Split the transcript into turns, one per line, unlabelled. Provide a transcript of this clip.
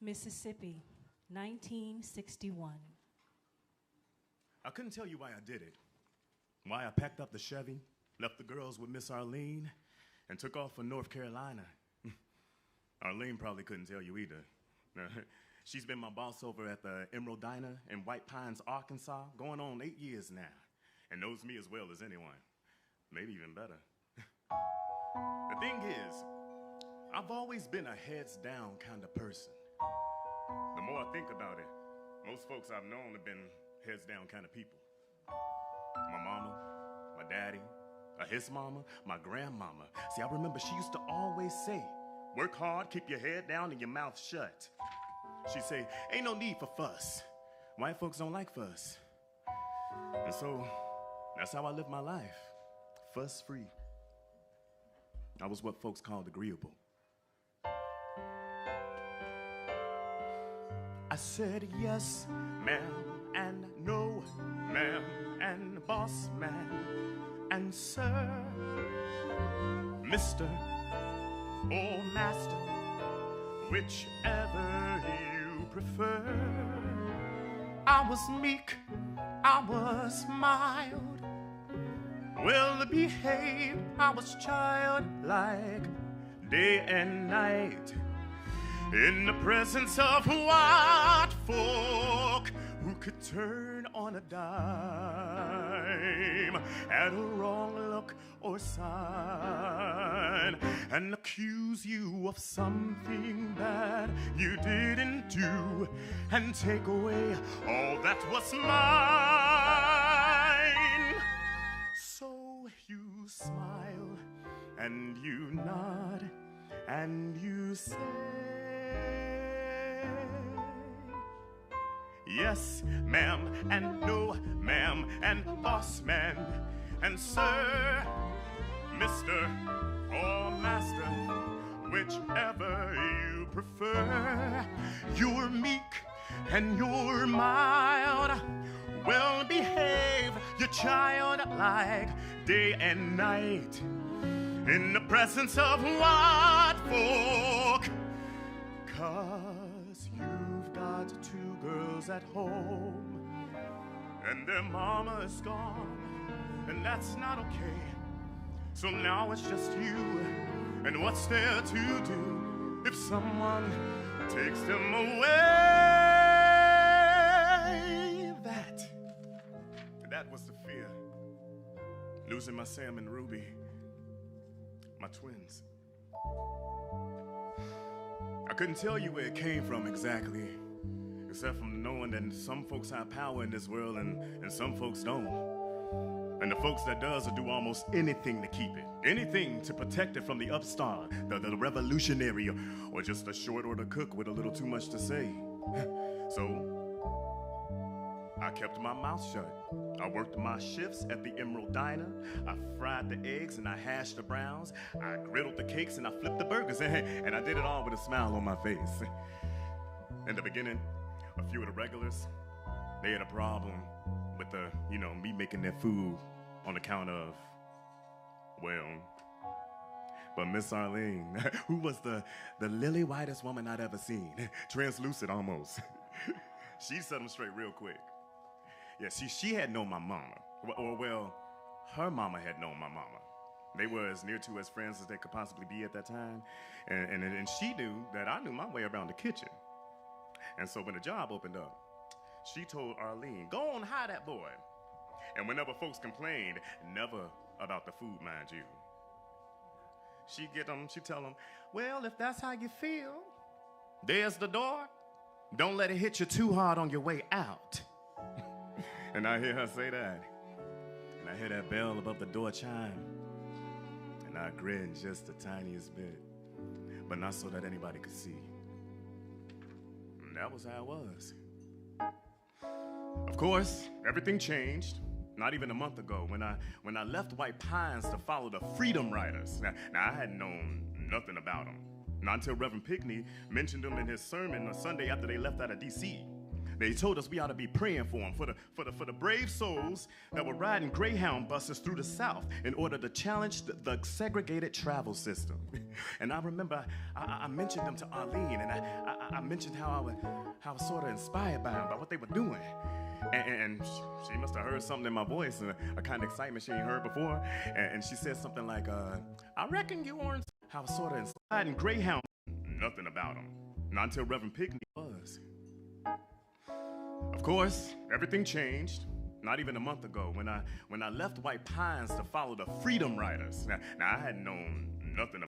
Mississippi, 1961.
I couldn't tell you why I did it. Why I packed up the Chevy, left the girls with Miss Arlene, and took off for North Carolina. Arlene probably couldn't tell you either. She's been my boss over at the Emerald Diner in White Pines, Arkansas, going on 8 years now, and knows me as well as anyone. Maybe even better. The thing is, I've always been a heads-down kind of person. The more I think about it, most folks I've known have been heads-down kind of people. My mama, my daddy, his mama, my grandmama. See, I remember she used to always say, work hard, keep your head down and your mouth shut. She'd say, ain't no need for fuss. White folks don't like fuss. And so, that's how I live my life, fuss-free. I was what folks called agreeable. I said yes, ma'am, and no, ma'am, and boss man, and sir, Mr. or master, whichever you prefer. I was meek, I was mild, well behaved, I was childlike, day and night, in the presence of white folk who could turn on a dime at a wrong look or sign and accuse you of something that you didn't do and take away all that was mine. So you smile and you nod and you say, yes, ma'am, and no, ma'am, and boss man, and sir, Mr. or master, whichever you prefer. You're meek and you're mild, well behaved, you're childlike, day and night, in the presence of white folk. 'Cause you've got two girls at home and their mama is gone, and that's not okay. So now it's just you, and what's there to do if someone takes them away? That was the fear. Losing my Sam and Ruby, my twins. I couldn't tell you where it came from exactly, except from knowing that some folks have power in this world and some folks don't. And the folks that does will do almost anything to keep it, anything to protect it from the upstart, the revolutionary, or just a short order cook with a little too much to say. So I kept my mouth shut. I worked my shifts at the Emerald Diner. I fried the eggs and I hashed the browns. I griddled the cakes and I flipped the burgers. And I did it all with a smile on my face. In the beginning, a few of the regulars, they had a problem with me making their food on account of, but Miss Arlene, who was the lily whitest woman I'd ever seen, translucent almost, she set them straight real quick. Yeah, she had known my mama. Her mama had known my mama. They were as near to as friends as they could possibly be at that time. And she knew that I knew my way around the kitchen. And so when the job opened up, she told Arlene, go on, hire that boy. And whenever folks complained, never about the food, mind you, she'd tell them, well, if that's how you feel, there's the door. Don't let it hit you too hard on your way out. And I hear her say that. And I hear that bell above the door chime. And I grin just the tiniest bit, but not so that anybody could see. And that was how it was. Of course, everything changed. Not even a month ago, when I left White Pines to follow the Freedom Riders. Now I hadn't known nothing about them. Not until Reverend Pickney mentioned them in his sermon on Sunday after they left out of D.C. They told us we ought to be praying for them, for the brave souls that were riding Greyhound buses through the South in order to challenge the segregated travel system. And I remember I mentioned them to Arlene, and I mentioned how I was sort of inspired by them, by what they were doing. And she must have heard something in my voice, a kind of excitement she ain't heard before. And she said something like, I reckon you weren't. I was sort of inspired in Greyhound. Nothing about them. Not until Reverend Pigney was. Of course, everything changed. Not even a month ago, when I left White Pines to follow the Freedom Riders. Now I hadn't known nothing